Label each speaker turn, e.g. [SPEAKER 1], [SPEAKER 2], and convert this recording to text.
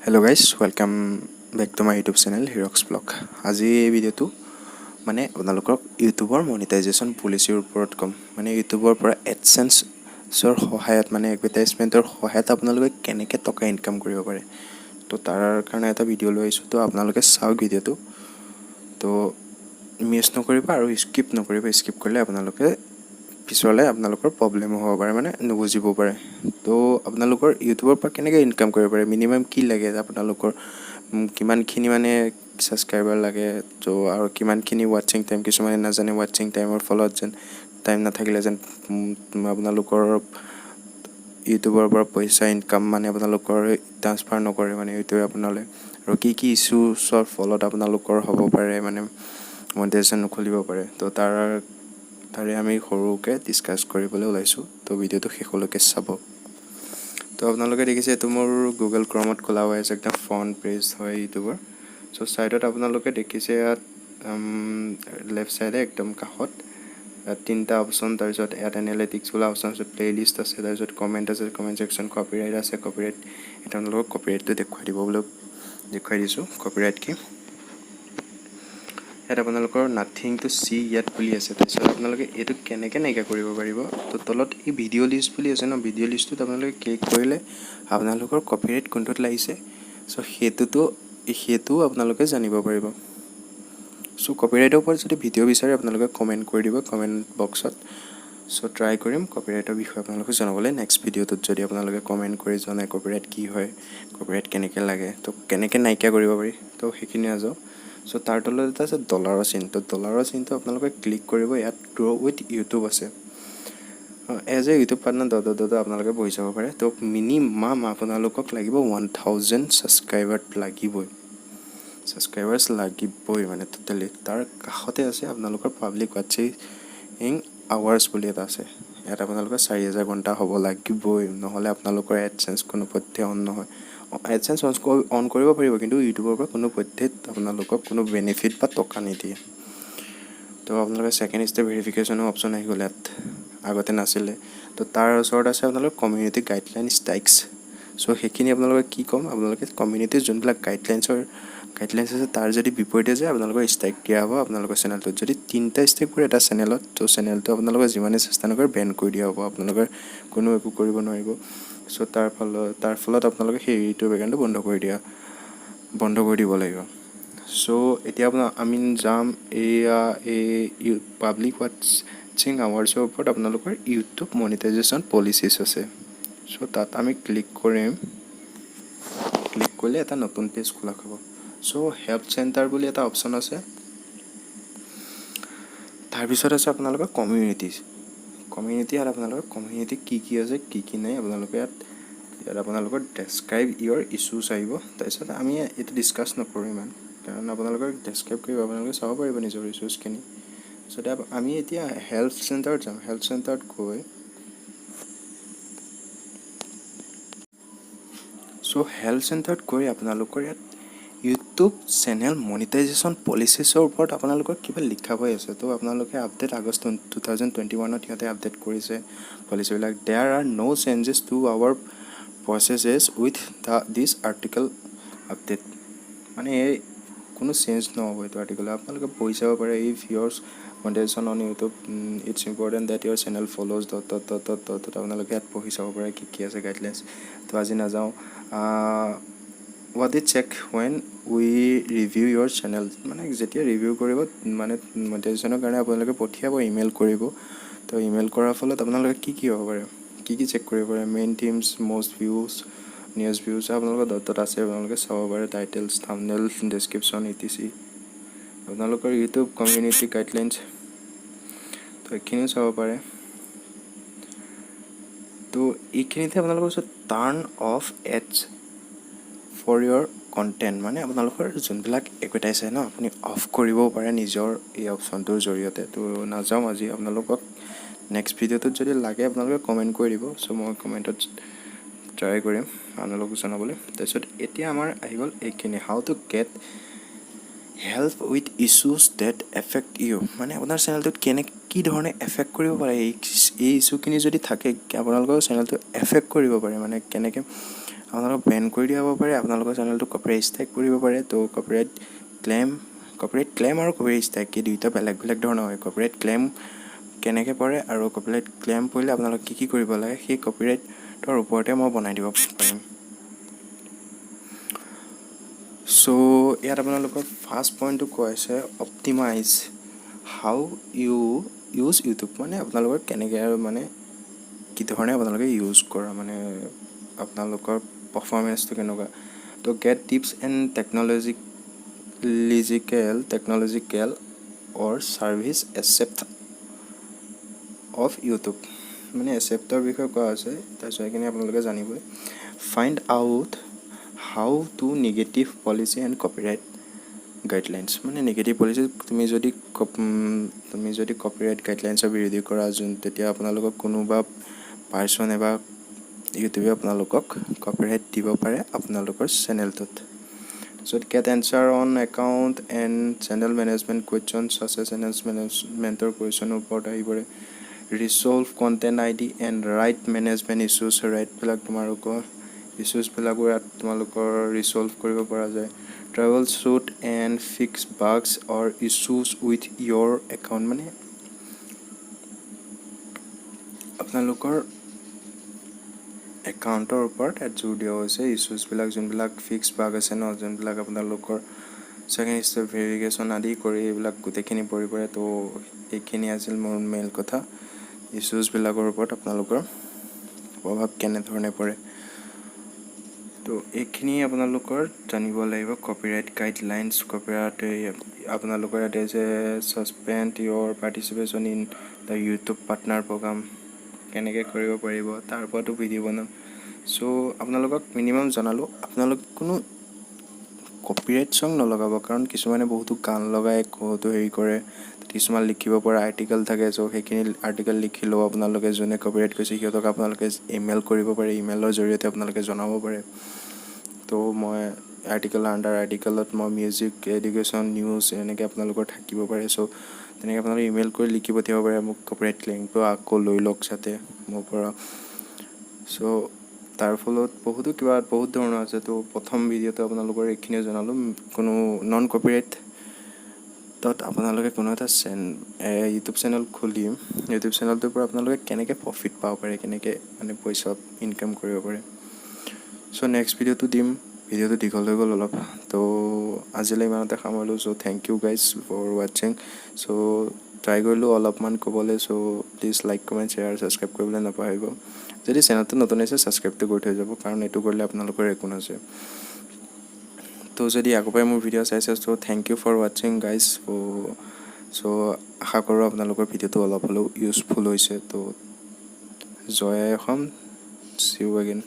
[SPEAKER 1] Hello guys, welcome back to my YouTube channel Herox Vlog. আজি এই ভিডিঅ'টো মানে আপোনালোকক ইউটিউবৰ মনিটাইজেশ্যন পলিচিৰ ওপৰত ক'ম। মানে ইউটিউবৰ পৰা এডচেন্সৰ সহায়ত মানে এডভাৰটাইজমেণ্টৰ সহায়ত আপোনালোকে কেনেকৈ টকা ইনকাম কৰিব পাৰে। তো তাৰ কাৰণে এটা ভিডিঅ' লৈ আহিছোঁ। তো আপোনালোকে চাওক ভিডিঅ'টো। তো মিছ নকৰিবা আৰু স্কিপ নকৰিবা। স্কিপ কৰিলে আপোনালোকে পিছলৈ আপোনালোকৰ প্ৰব্লেমো হ'ব পাৰে, মানে নুবুজিব পাৰে। তো আপোনালোকৰ ইউটিউবৰ পৰা কেনেকৈ ইনকাম কৰিব পাৰে, মিনিমাম কি লাগে, আপোনালোকৰ কিমানখিনি মানে ছাবস্ক্ৰাইবাৰ লাগে, তো আৰু কিমানখিনি ৱাটছিং টাইম, কিছুমানে নাজানে ৱাটছিং টাইমৰ ফলত যেন টাইম নাথাকিলে যেন আপোনালোকৰ ইউটিউবৰ পৰা পইচা ইনকাম মানে আপোনালোকৰ ট্ৰান্সফাৰ নকৰে মানে ইউটিউবে আপোনালৈ, আৰু কি কি ইছ্যুছৰ ফলত আপোনালোকৰ হ'ব পাৰে মানে মনিটাইজেশ্যন নখুলিব পাৰে। তো তাৰে আমি সৰুকৈ ডিছকাছ কৰিবলৈ ওলাইছোঁ। তো ভিডিঅ'টো শেষলৈকে চাব। তো আপোনালোকে দেখিছে এইটো মোৰ গুগল ক্ৰমত খোলা হৈ আছে, একদম ফ্ৰণ্ট পেজ হয় ইউটিউবৰ। চ' ছাইডত আপোনালোকে দেখিছে ইয়াত লেফ্ট ছাইডে একদম কাষত তিনিটা অপশ্যন, তাৰপিছত ইয়াত এনালিটিক্স বোলা অপশ্যন আছে, প্লে'লিষ্ট আছে, তাৰপিছত কমেণ্ট আছে, কমেণ্ট ছেকশ্যন, কপিৰাইট আছে, কপিৰাইট। এতিয়া আপোনালোকক কপিৰাইটটো দেখুৱাই দিছোঁ। কপিৰাইট কি, ইয়াত আপোনালোকৰ নাথিং টু চি ইয়াত বুলি আছে। তাৰপিছত আপোনালোকে এইটো কেনেকৈ নাইকিয়া কৰিব পাৰিব, তো তলত এই ভিডিঅ' লিষ্ট বুলি আছে ন, ভিডিঅ' লিষ্টটোত আপোনালোকে ক্লিক কৰিলে আপোনালোকৰ কপিৰাইট কোনটোত লাগিছে, চ' সেইটোও আপোনালোকে জানিব পাৰিব। চ' কপিৰাইটৰ ওপৰত যদি ভিডিঅ' বিচাৰে আপোনালোকে কমেণ্ট কৰি দিব কমেণ্ট বক্সত। চ' ট্ৰাই কৰিম কপিৰাইটৰ বিষয়ে আপোনালোকক জনাবলৈ নেক্সট ভিডিঅ'টোত, যদি আপোনালোকে কমেণ্ট কৰি জনায় কপিৰাইট কি হয়, কপিৰাইট কেনেকৈ লাগে, তো কেনেকৈ নাইকিয়া কৰিব পাৰি, তো সেইখিনি নাযাওঁ। চ' তাৰ তলত এটা আছে ডলাৰৰ চিন। তো ডলাৰৰ চিনটো আপোনালোকে ক্লিক কৰিব। ইয়াত গ্ৰ' উইথ ইউটিউব আছে। এজ এ ইউটিউব পাৰ্টনাৰ আপোনালোকে বহি চাব পাৰে। তো মিনিমাম আপোনালোকক লাগিব 1000 ছাবস্ক্ৰাইবাৰ লাগিবই মানে টোটেলি। তাৰ কাষতে আছে আপোনালোকৰ পাব্লিক ৱাটছিং আৱাৰ্ছ বুলি এটা আছে। ইয়াত আপোনালোকৰ 4000 ঘণ্টা হ'ব লাগিবই, নহ'লে আপোনালোকৰ এডচেন্স কোনোপধ্যে অন নহয়। এডচেন্স অন কৰিব পাৰিব, কিন্তু ইউটিউবৰ পৰা কোনোপধ্যে আপোনালোকক কোনো বেনিফিট বা টকা নিদিয়ে। তো আপোনালোকে ছেকেণ্ড ষ্টেপ ভেৰিফিকেশ্যনৰ অপশ্যন আহি গ'ল, ইয়াত আগতে নাছিলে। তো তাৰ ওচৰত আছে আপোনালোকৰ কমিউনিটি গাইডলাইন ষ্ট্ৰাইকছ। চ' সেইখিনি আপোনালোকে কি ক'ম, আপোনালোকে কমিউনিটিৰ যোনবিলাক গাইডলাইনছ আছে তাৰ যদি বিপৰীতে যায় আপোনালোকৰ ষ্ট্ৰাইক দিয়া হ'ব আপোনালোকৰ চেনেলটোত। যদি 3টা ষ্ট্ৰাইক পৰে এটা চেনেলত, তো চেনেলটো আপোনালোকৰ যিমানে চেষ্টা নকৰে বেন কৰি দিয়া হ'ব, আপোনালোকৰ কোনো একো কৰিব নোৱাৰিব। চ' তাৰ ফলত আপোনালোকে সেই ইউটিউব একাউণ্টটো বন্ধ কৰি দিব লাগিব। চ' এতিয়া আমি যাম এই পাব্লিক ৱাটছিং আৱাৰ্ছৰ ওপৰত আপোনালোকৰ ইউটিউব মনিটাইজেশ্যন পলিচিছ আছে। চ' তাত আমি ক্লিক কৰিম। ক্লিক কৰিলে এটা নতুন পেজ খোলা হ'ব। চ' হেল্প চেণ্টাৰ বুলি এটা অপশ্যন আছে। তাৰপিছত আছে আপোনালোকৰ ইয়াত আপোনালোকৰ কমিউনিটি কি আছে কি নাই আপোনালোকে ইয়াত আপোনালোকৰ ডেছক্ৰাইব ইয়ৰ ইছ্যুজ আহিব। তাৰপিছত আমি এইটো ডিছকাছ নকৰোঁ ইমান, কাৰণ আপোনালোকৰ ডেছক্ৰাইব কৰিব আপোনালোকে চাব পাৰিব নিজৰ ইছ্যুজখিনি। চ' আমি এতিয়া হেল্প চেণ্টাৰত যাম। হেল্প চেণ্টাৰত গৈ আপোনালোকৰ ইয়াত ইউটিউব চেনেল মনিটাইজেশ্যন পলিচিছৰ ওপৰত আপোনালোকৰ কিবা লিখা হৈ আছে। তো আপোনালোকে আপডেট আগষ্ট 2021 সিহঁতে আপডেট কৰিছে পলিচিবিলাক। There are no' changes to our processes with this article update. মানে কোনো চেঞ্জ নহ'ব এইটো আৰ্টিকলত। আপোনালোকে পঢ়ি চাব পাৰে। If yours monetization on YouTube it's important that your channel follows আপোনালোকে ইয়াত পঢ়ি চাব পাৰে কি আছে গাইডলাইনছ। তো আজি নাযাওঁ। What is check when we review your channel, মানে যেতিয়া ৰিভিউ কৰিব মানে মনিটাইজেশ্যনৰ কাৰণে আপোনালোকে পঠিয়াব, ইমেইল কৰিব। তো ইমেইল কৰাৰ ফলত আপোনালোকে কি হ'ব পাৰে, কি চেক কৰিব পাৰে, main themes, most views, news views আপোনালোকৰ দত্তত আছে, আপোনালোকে চাব পাৰে। Titles, thumbnail, description etc। আপোনালোকৰ ইউটিউব কমিউনিটি গাইডলাইনছ, তো এইখিনিও চাব পাৰে। তো এইখিনিতে আপোনালোকৰ ওচৰত turn off ads for your content, মানে আপোনালোকৰ যোনবিলাক এডভাৰটাইজ হয় ন, আপুনি অফ কৰিবও পাৰে নিজৰ এই অপশ্যনটোৰ জৰিয়তে। তো নাযাওঁ আজি। আপোনালোকক নেক্সট ভিডিঅ'টোত যদি লাগে আপোনালোকে কমেণ্ট কৰি দিব। চ' মই কমেণ্টত ট্ৰাই কৰিম আপোনালোকক জনাবলৈ। তাৰপিছত এতিয়া আমাৰ আহি গ'ল এইখিনি, how to get help with issues that affect you, মানে আপোনাৰ চেনেলটোত কি ধৰণে এফেক্ট কৰিব পাৰে। এই ইছ্যুখিনি যদি থাকে আপোনালোকৰ চেনেলটো এফেক্ট কৰিব পাৰে, মানে কেনেকৈ আপোনালোকক বেন কৰি দিয়া হ'ব পাৰে, আপোনালোকৰ চেনেলটো কপিৰাইট ষ্ট্ৰাইক পৰিব পাৰে। তো কপিৰাইট ক্লেইম আৰু কপিৰাইট ষ্ট্ৰাইক এই দুয়োটা বেলেগ বেলেগ ধৰণৰ হয়। কপিৰাইট ক্লেইম কেনেকৈ পৰে আৰু কপিৰাইট ক্লেইম পৰিলে আপোনালোকে কি কৰিব লাগে সেই কপিৰাইটৰ ওপৰতে মই বনাই দিব পাৰিম। চ' ইয়াত আপোনালোকৰ ফাৰ্ষ্ট পইণ্টটো কৈ আছে অপ্টিমাইজ হাউ ইউ ইউজ ইউটিউব, মানে আপোনালোকৰ কেনেকৈ আৰু মানে কি ধৰণে আপোনালোকে ইউজ কৰা, মানে আপোনালোকৰ পাৰফৰ্মেঞ্চটো কেনেকুৱা। তো get tips and technological or service aspect of YouTube, মানে এচেপ্টৰ বিষয়ে কোৱা হৈছে। তাৰপিছত এইখিনি আপোনালোকে জানিবই। Find out how to negative policy and copyright guidelines, মানে নিগেটিভ পলিচি তুমি যদি কপিৰাইট গাইডলাইনছৰ বিৰোধী কৰা তেতিয়া আপোনালোকক কোনোবা পাৰ্চনে বা ইউটিউবে আপোনালোকক কপিৰাইট দিব পাৰে আপোনালোকৰ চেনেলটোত। তাৰপিছত get answer on account and channel management question আছে, চেনেল মেনেজমেণ্টৰ কুৱেশ্যনৰ ওপৰত আহি পৰে। Resolve content ID and right management issues, ৰাইটবিলাক তোমালোকৰ ইছ্যুজবিলাকো ইয়াত তোমালোকৰ ৰিচল্ভ কৰিব পৰা যায়। Troubleshoot and fix bugs or issues with your account, মানে আপোনালোকৰ একাউণ্টৰ ওপৰত ইয়াত জোৰ দিয়া হৈছে। ইছ্যুজবিলাক যোনবিলাক ফিক্স বাগ আছে ন, যোনবিলাক আপোনালোকৰ ছেকেণ্ড ষ্টেপ ভেৰিফিকেশ্যন আদি কৰি এইবিলাক গোটেইখিনি পৰি পৰে। তো এইখিনি আছিল মোৰ মেইন কথা, ইছ্যুজবিলাকৰ ওপৰত আপোনালোকৰ প্ৰভাৱ কেনেধৰণে পৰে। তো এইখিনি আপোনালোকৰ জানিব লাগিব। কপিৰাইট গাইডলাইনছ, কপিৰাইট আপোনালোকৰ ইয়াতে আছে suspend your participation in the YouTube partner program, কেনেকৈ কৰিব পাৰিব তাৰ ওপৰতো ভিডিঅ' বনাম। চ' আপোনালোকক মিনিমাম জনালোঁ আপোনালোক কোনো কপিৰাইট চং নলগাব, কাৰণ কিছুমানে বহুতো গান লগাই বহুতো হেৰি কৰে। কিছুমান লিখিব পৰা আৰ্টিকেল থাকে, চ' সেইখিনি আৰ্টিকেল লিখিলেও আপোনালোকে যোনে কপিৰাইট কৰিছে সিহঁতক আপোনালোকে ইমেইল কৰিব পাৰে, ইমেইলৰ জৰিয়তে আপোনালোকে জনাব পাৰে। তো মই আৰ্টিকেলত মই মিউজিক, এডুকেশ্যন, নিউজ এনেকৈ আপোনালোকৰ থাকিব পাৰে। চ' তেনেকৈ আপোনালোকে ইমেইল কৰি লিখি পঠিয়াব পাৰে মোক, কপিৰাইট ক্লেইমটো আকৌ লৈ লওক যাতে মোৰ পৰা। চ' তাৰ ফলত বহুত ধৰণৰ আছে। তো প্ৰথম ভিডিঅ'টো আপোনালোকৰ এইখিনিয়ে জনালোঁ। কোনো নন কপিৰাইট তাত আপোনালোকে কোনো এটা ইউটিউব চেনেল খুলি ইউটিউব চেনেলটোৰ পৰা আপোনালোকে কেনেকৈ প্ৰফিট পাব পাৰে, কেনেকৈ মানে পইচা ইনকাম কৰিব পাৰে। চ' নেক্সট ভিডিঅ'টো দিম। ভিডিঅ'টো দীঘল হৈ গ'ল অলপ, তো আজিলৈ ইমানতে সামৰিলোঁ। So' thank you guys for ৱাটছিং। চ' ট্ৰাই কৰিলোঁ অলপমান ক'বলৈ। So' please like, comment, share, subscribe কৰিবলৈ নাপাহৰিব। যদি চেনেলটো নতুন হৈছে ছাবস্ক্ৰাইবটো কৰি থৈ যাব, কাৰণ এইটো কৰিলে আপোনালোকৰ একো নাছে। তো যদি আগৰ পৰাই মোৰ ভিডিঅ' চাইছে, চ' থেংক ইউ ফৰ ৱাটছিং গাইজ। চ' আশা কৰোঁ আপোনালোকৰ ভিডিঅ'টো অলপ হ'লেও ইউজফুল হৈছে। তো জয় আই অসম, চি ইউ এগেইন।